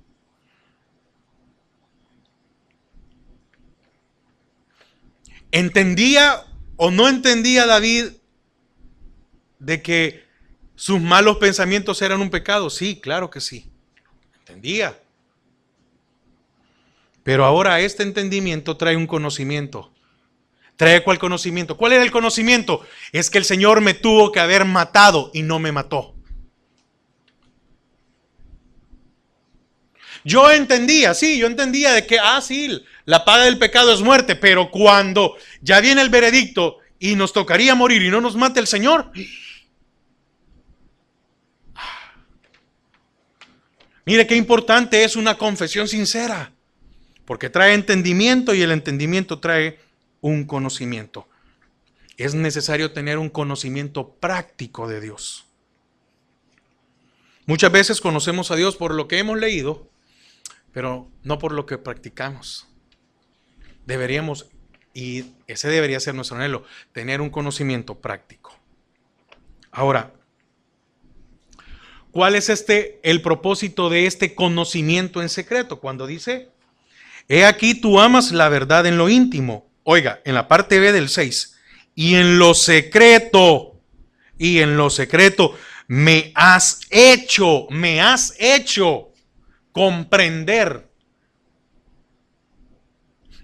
Speaker 1: ¿Entendía o no entendía David de que sus malos pensamientos eran un pecado? Sí, claro que sí. Entendía. Pero ahora este entendimiento trae un conocimiento. ¿Trae cuál conocimiento? ¿Cuál era el conocimiento? Es que el Señor me tuvo que haber matado y no me mató. Yo entendía de que, sí, la paga del pecado es muerte, pero cuando ya viene el veredicto y nos tocaría morir y no nos mate el Señor. Mire qué importante es una confesión sincera, porque trae entendimiento y el entendimiento trae un conocimiento. Es necesario tener un conocimiento práctico de Dios. Muchas veces conocemos a Dios por lo que hemos leído, pero no por lo que practicamos. Deberíamos, y ese debería ser nuestro anhelo, tener un conocimiento práctico. Ahora, ¿cuál es el propósito de este conocimiento en secreto? Cuando dice, he aquí tú amas la verdad en lo íntimo. Oiga, en la parte B del 6, y en lo secreto me has hecho comprender.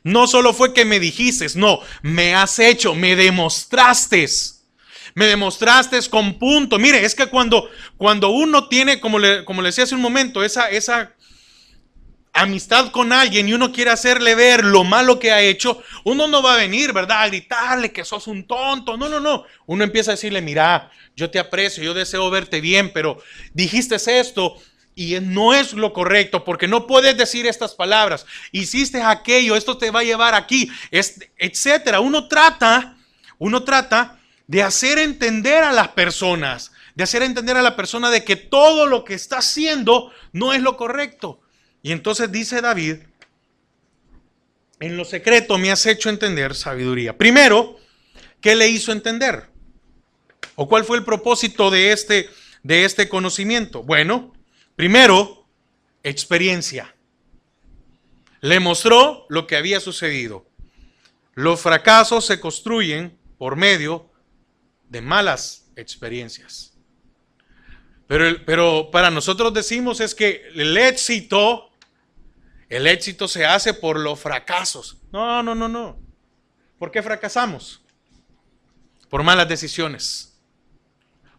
Speaker 1: No solo fue que me dijiste, no, me has hecho, me demostraste con punto. Mire, es que cuando uno tiene, como le decía hace un momento, esa amistad con alguien y uno quiere hacerle ver lo malo que ha hecho, uno no va a venir, ¿verdad?, a gritarle que sos un tonto. No. Uno empieza a decirle, mira, yo te aprecio, yo deseo verte bien, pero dijiste esto y no es lo correcto, porque no puedes decir estas palabras. Hiciste aquello, esto te va a llevar aquí, etcétera. Uno trata de hacer entender a las personas, de que todo lo que está haciendo no es lo correcto. Y entonces dice David, en lo secreto me has hecho entender sabiduría. Primero, ¿qué le hizo entender? ¿O cuál fue el propósito de este conocimiento? Bueno, primero, experiencia. Le mostró lo que había sucedido. Los fracasos se construyen por medio de malas experiencias. Pero para nosotros decimos es que el éxito se hace por los fracasos. No. ¿Por qué fracasamos? Por malas decisiones.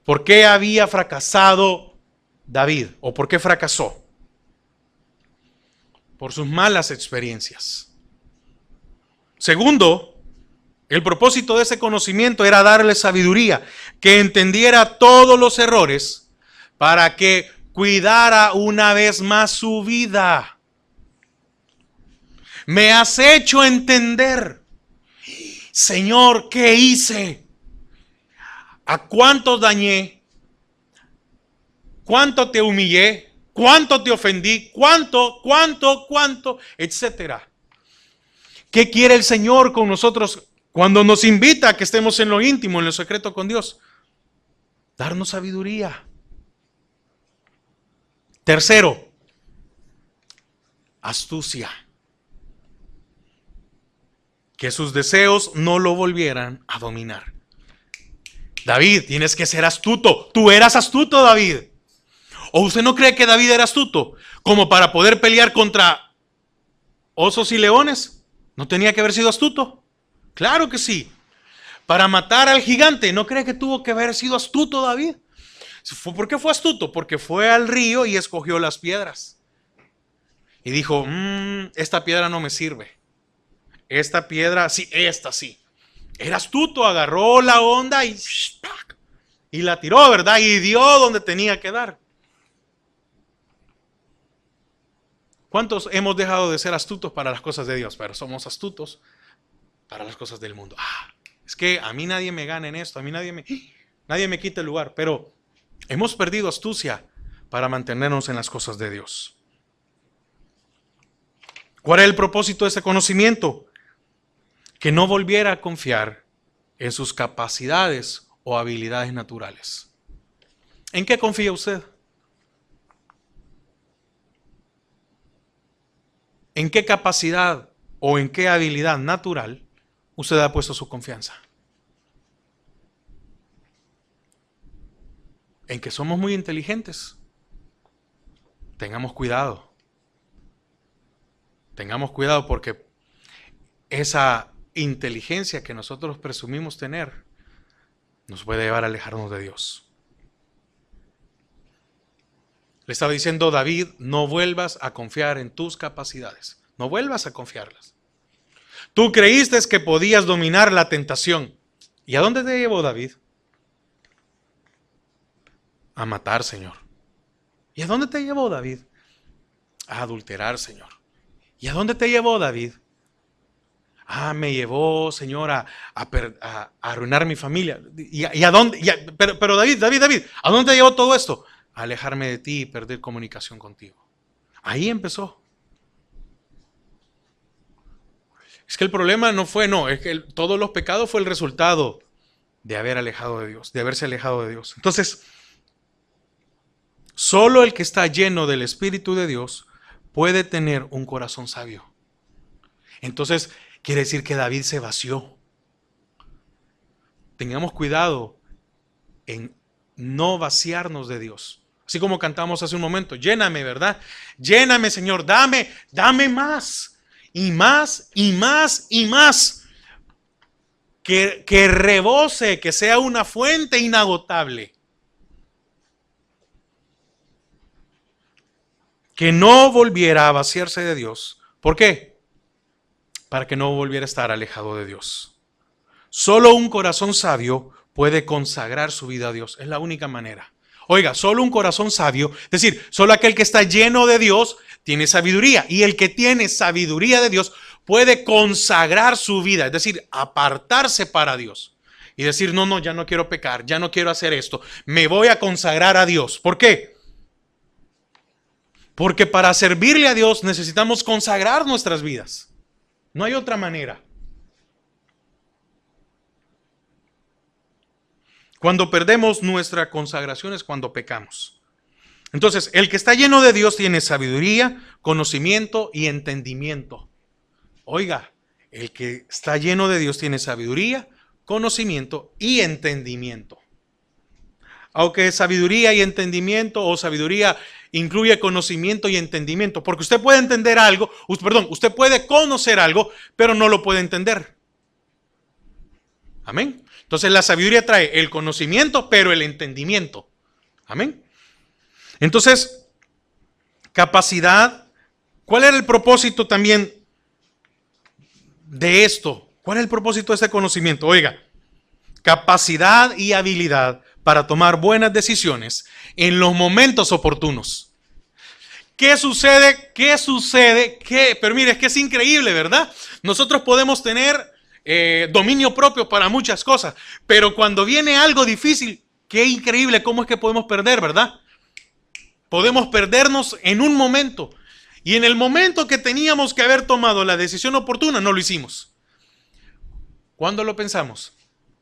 Speaker 1: ¿Por qué había fracasado David? ¿O por qué fracasó? Por sus malas experiencias. Segundo, el propósito de ese conocimiento era darle sabiduría, que entendiera todos los errores para que cuidara una vez más su vida. Me has hecho entender, Señor, ¿qué hice? ¿A cuántos dañé? ¿Cuánto te humillé? ¿Cuánto te ofendí? ¿Cuánto? Etcétera. ¿Qué quiere el Señor con nosotros cuando nos invita a que estemos en lo íntimo, en lo secreto con Dios? Darnos sabiduría. Tercero, astucia. Que sus deseos no lo volvieran a dominar. David, tienes que ser astuto. Tú eras astuto, David. ¿O usted no cree que David era astuto como para poder pelear contra osos y leones? ¿No tenía que haber sido astuto? Claro que sí. Para matar al gigante, ¿no cree que tuvo que haber sido astuto David? ¿Por qué fue astuto? Porque fue al río y escogió las piedras. Y dijo, esta piedra no me sirve. esta piedra, sí, esta sí. Era astuto, agarró la onda y la tiró, ¿verdad? Y dio donde tenía que dar. ¿Cuántos hemos dejado de ser astutos para las cosas de Dios? Pero somos astutos para las cosas del mundo. Es que a mí nadie me gana en esto, a mí nadie me quita el lugar. Pero hemos perdido astucia para mantenernos en las cosas de Dios. ¿Cuál es el propósito de ese conocimiento? Que no volviera a confiar en sus capacidades o habilidades naturales. ¿En qué confía usted? ¿En qué capacidad o en qué habilidad natural usted ha puesto su confianza? En que somos muy inteligentes. Tengamos cuidado. Tengamos cuidado porque esa inteligencia que nosotros presumimos tener nos puede llevar a alejarnos de Dios. Le estaba diciendo David, no vuelvas a confiar en tus capacidades. No vuelvas a confiarlas. Tú creíste que podías dominar la tentación. ¿Y a dónde te llevó David? A matar, Señor. ¿Y a dónde te llevó David? A adulterar, Señor. ¿Y a dónde te llevó David? Me llevó, Señor, a arruinar mi familia. ¿Y a dónde? Pero David, ¿a dónde te llevó todo esto? A alejarme de ti y perder comunicación contigo. Ahí empezó. Es que el problema es que todos los pecados fue el resultado de haber alejado de Dios, de haberse alejado de Dios. Entonces, solo el que está lleno del Espíritu de Dios puede tener un corazón sabio. Entonces, quiere decir que David se vació. Tengamos cuidado en no vaciarnos de Dios. Así como cantamos hace un momento, lléname, ¿verdad? Lléname, Señor, dame más. Y más, y más, y más. Que rebose, que sea una fuente inagotable. Que no volviera a vaciarse de Dios. ¿Por qué? Para que no volviera a estar alejado de Dios. Solo un corazón sabio puede consagrar su vida a Dios. Es la única manera. Oiga, solo un corazón sabio, es decir, solo aquel que está lleno de Dios tiene sabiduría. Y el que tiene sabiduría de Dios puede consagrar su vida, es decir, apartarse para Dios. Y decir, no, ya no quiero pecar, ya no quiero hacer esto. Me voy a consagrar a Dios. ¿Por qué? Porque para servirle a Dios necesitamos consagrar nuestras vidas. No hay otra manera. Cuando perdemos nuestra consagración es cuando pecamos. Entonces, el que está lleno de Dios tiene sabiduría, conocimiento y entendimiento. Oiga, el que está lleno de Dios tiene sabiduría, conocimiento y entendimiento. Aunque sabiduría y entendimiento, o sabiduría incluye conocimiento y entendimiento, porque usted puede entender algo, usted puede conocer algo, pero no lo puede entender. Amén. Entonces la sabiduría trae el conocimiento, pero el entendimiento. Amén. Entonces, capacidad. ¿Cuál era el propósito también de esto? ¿Cuál es el propósito de este conocimiento? Oiga, capacidad y habilidad para tomar buenas decisiones en los momentos oportunos. ¿Qué sucede? Pero mire, es que es increíble, ¿verdad? Nosotros podemos tener dominio propio para muchas cosas, pero cuando viene algo difícil, qué increíble cómo es que podemos perder, ¿verdad? Podemos perdernos en un momento, y en el momento que teníamos que haber tomado la decisión oportuna, no lo hicimos. ¿Cuándo lo pensamos?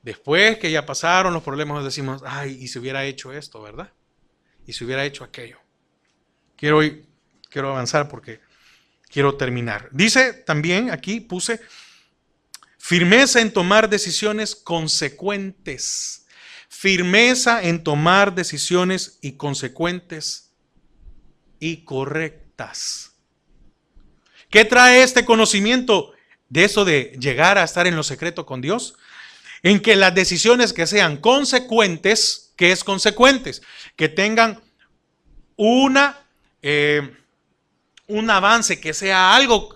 Speaker 1: Después que ya pasaron los problemas, nos decimos, y se hubiera hecho esto, ¿verdad? Y se hubiera hecho aquello. Quiero avanzar porque quiero terminar. Dice también, aquí puse, firmeza en tomar decisiones consecuentes. Firmeza en tomar decisiones y consecuentes y correctas. ¿Qué trae este conocimiento de eso de llegar a estar en lo secreto con Dios? En que las decisiones que sean consecuentes, ¿qué es consecuentes? Que tengan un un avance, que sea algo,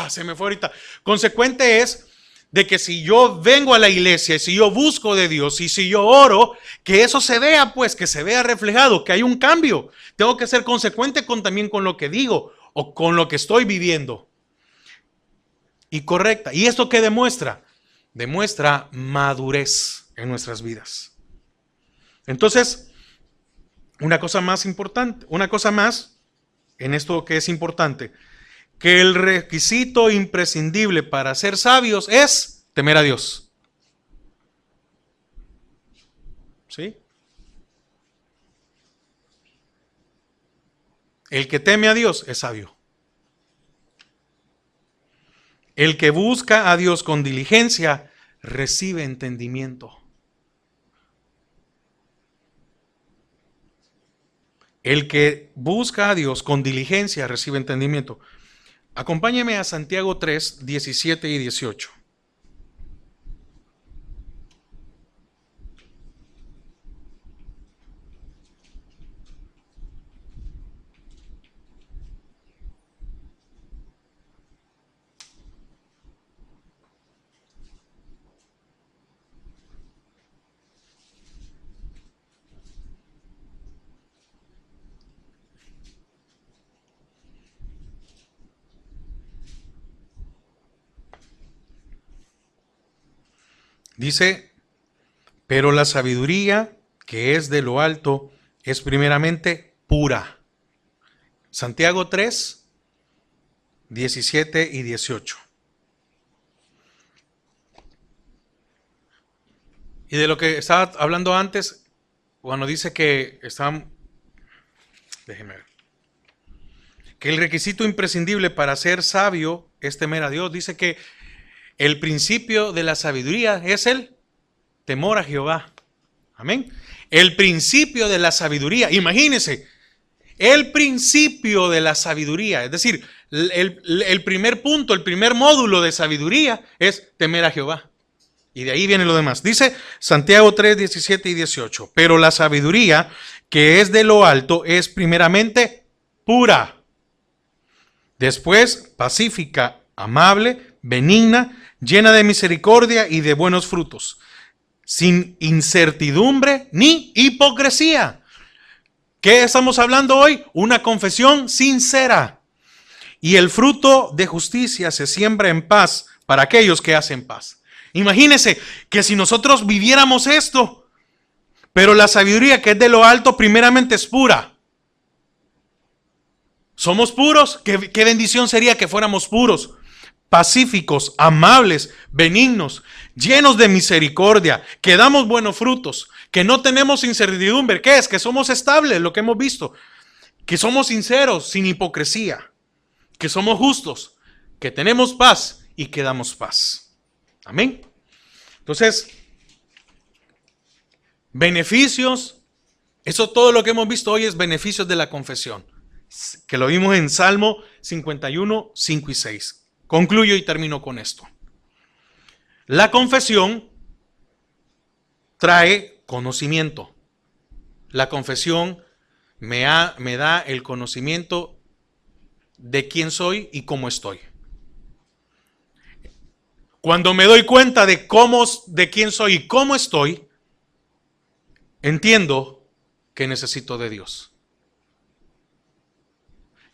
Speaker 1: se me fue ahorita. Consecuente es de que si yo vengo a la iglesia, si yo busco de Dios y si yo oro, que eso se vea, pues, que se vea reflejado, que hay un cambio. Tengo que ser consecuente también con lo que digo o con lo que estoy viviendo. Y correcta. ¿Y esto qué demuestra? Demuestra madurez en nuestras vidas. Entonces, una cosa más importante, una cosa más en esto que es importante, que el requisito imprescindible para ser sabios es temer a Dios. ¿Sí? El que teme a Dios es sabio. El que busca a Dios con diligencia recibe entendimiento. El que busca a Dios con diligencia recibe entendimiento. Acompáñeme a Santiago 3, 17 y 18. Dice, pero la sabiduría que es de lo alto es primeramente pura. Santiago 3, 17 y 18. Y de lo que estaba hablando antes, cuando dice que déjeme ver, que el requisito imprescindible para ser sabio es temer a Dios. Dice que el principio de la sabiduría es el temor a Jehová. Amén. El principio de la sabiduría. Imagínense, el principio de la sabiduría. Es decir, el primer punto, el primer módulo de sabiduría es temer a Jehová. Y de ahí viene lo demás. Dice Santiago 3, 17 y 18. Pero la sabiduría que es de lo alto es primeramente pura. Después pacífica, amable, benigna, llena de misericordia y de buenos frutos, sin incertidumbre ni hipocresía. ¿Qué estamos hablando hoy? Una confesión sincera. Y el fruto de justicia se siembra en paz para aquellos que hacen paz. Imagínense que si nosotros viviéramos esto, pero la sabiduría que es de lo alto primeramente es pura. ¿Somos puros? ¿Qué bendición sería que fuéramos puros? Pacíficos, amables, benignos, llenos de misericordia, que damos buenos frutos, que no tenemos incertidumbre. ¿Qué es? Que somos estables, lo que hemos visto. Que somos sinceros, sin hipocresía. Que somos justos, que tenemos paz y que damos paz. Amén. Entonces, beneficios, eso todo lo que hemos visto hoy es beneficios de la confesión, que lo vimos en Salmo 51, 5 y 6. Concluyo y termino con esto. La confesión trae conocimiento. La confesión me da el conocimiento de quién soy y cómo estoy. Cuando me doy cuenta de quién soy y cómo estoy, entiendo que necesito de Dios,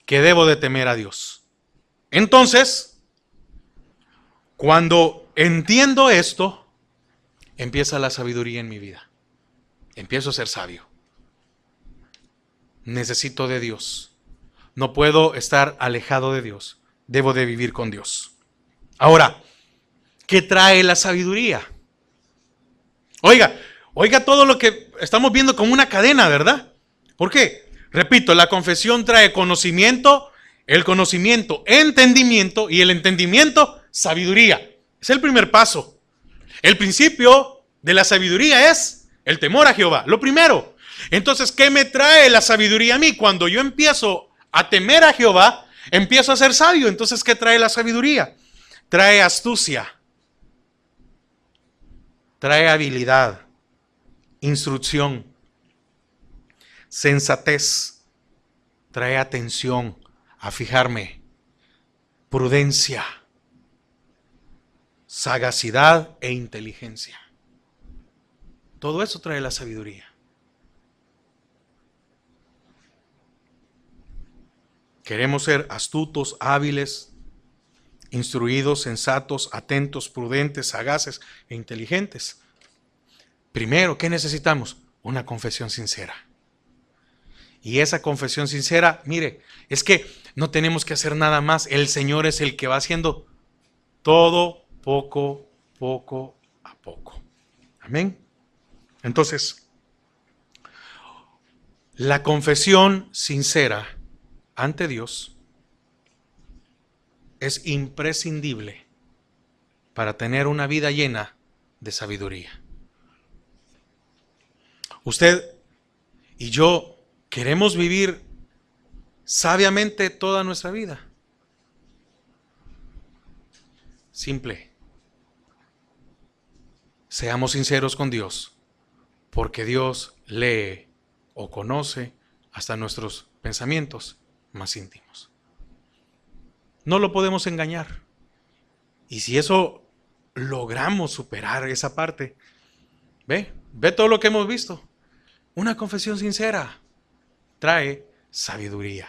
Speaker 1: que debo de temer a Dios. Entonces, cuando entiendo esto, empieza la sabiduría en mi vida. Empiezo a ser sabio. Necesito de Dios. No puedo estar alejado de Dios. Debo de vivir con Dios. Ahora, ¿qué trae la sabiduría? Oiga todo lo que estamos viendo como una cadena, ¿verdad? ¿Por qué? Repito, la confesión trae conocimiento, el conocimiento, entendimiento y el entendimiento, sabiduría. Es el primer paso. El principio de la sabiduría es el temor a Jehová. Lo primero. Entonces, ¿qué me trae la sabiduría a mí? Cuando yo empiezo a temer a Jehová, empiezo a ser sabio. Entonces, ¿qué trae la sabiduría? Trae astucia. Trae habilidad, instrucción, sensatez, trae atención, a fijarme. Prudencia, sagacidad e inteligencia. Todo eso trae la sabiduría. Queremos ser astutos, hábiles, instruidos, sensatos, atentos, prudentes, sagaces e inteligentes. Primero, ¿qué necesitamos? Una confesión sincera. Y esa confesión sincera, mire, es que no tenemos que hacer nada más. El Señor es el que va haciendo todo poco a poco. Amén. Entonces, la confesión sincera ante Dios es imprescindible para tener una vida llena de sabiduría. Usted y yo queremos vivir sabiamente toda nuestra vida. Simple. Seamos sinceros con Dios, porque Dios lee o conoce hasta nuestros pensamientos más íntimos. No lo podemos engañar. Y si eso logramos superar esa parte, ve todo lo que hemos visto. Una confesión sincera trae sabiduría,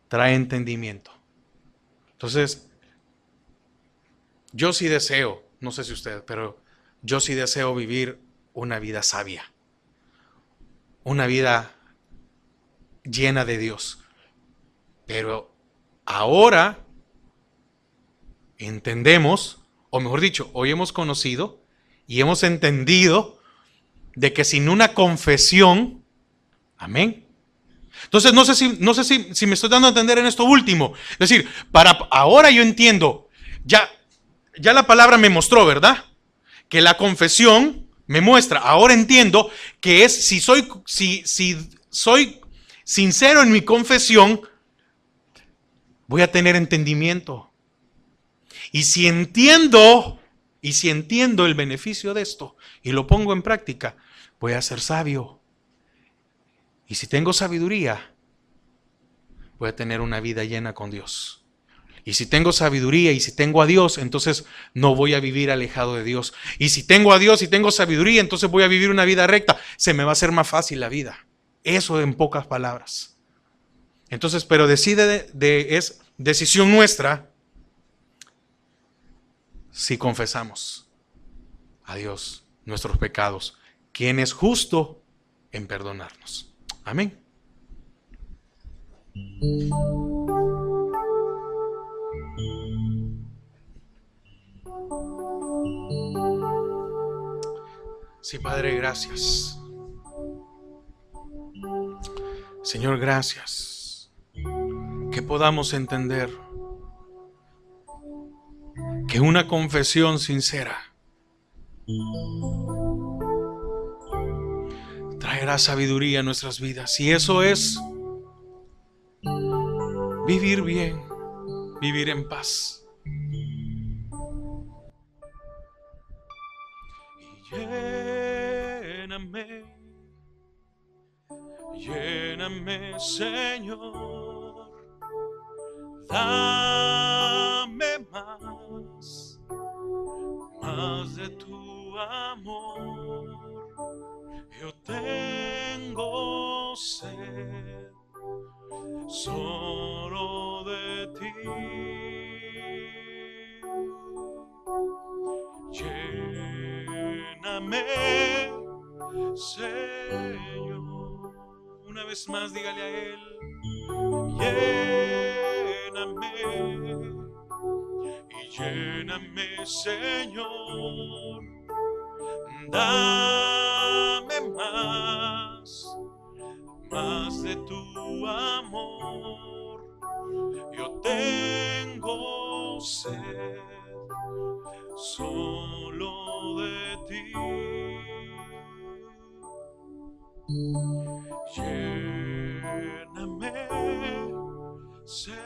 Speaker 1: trae entendimiento. Entonces, yo sí deseo, no sé si usted, pero yo sí deseo vivir una vida sabia, una vida llena de Dios. Pero ahora entendemos, o mejor dicho, hoy hemos conocido y hemos entendido de que sin una confesión, amén. Entonces no sé si me estoy dando a entender en esto último. Es decir, para ahora yo entiendo, ya la palabra me mostró, ¿verdad? Que la confesión me muestra. Ahora entiendo que es si soy sincero en mi confesión, voy a tener entendimiento. Y si entiendo el beneficio de esto y lo pongo en práctica, voy a ser sabio. Y si tengo sabiduría, voy a tener una vida llena con Dios. Y si tengo sabiduría y si tengo a Dios, entonces no voy a vivir alejado de Dios. Y si tengo a Dios y tengo sabiduría, entonces voy a vivir una vida recta. Se me va a hacer más fácil la vida. Eso en pocas palabras. Entonces, pero es decisión nuestra si confesamos a Dios nuestros pecados, quien es justo en perdonarnos. Amén. Sí, Padre, gracias. Señor, gracias. Que podamos entender que una confesión sincera traerá sabiduría a nuestras vidas. Y eso es vivir bien, vivir en paz. Y lléname, Señor, dame más de tu amor. Yo tengo sed solo de ti. Lléname, Señor. Una vez más, dígale a Él. Lléname, Señor. Dame más de tu amor. Yo tengo sed solo de ti. Lléname, Señor.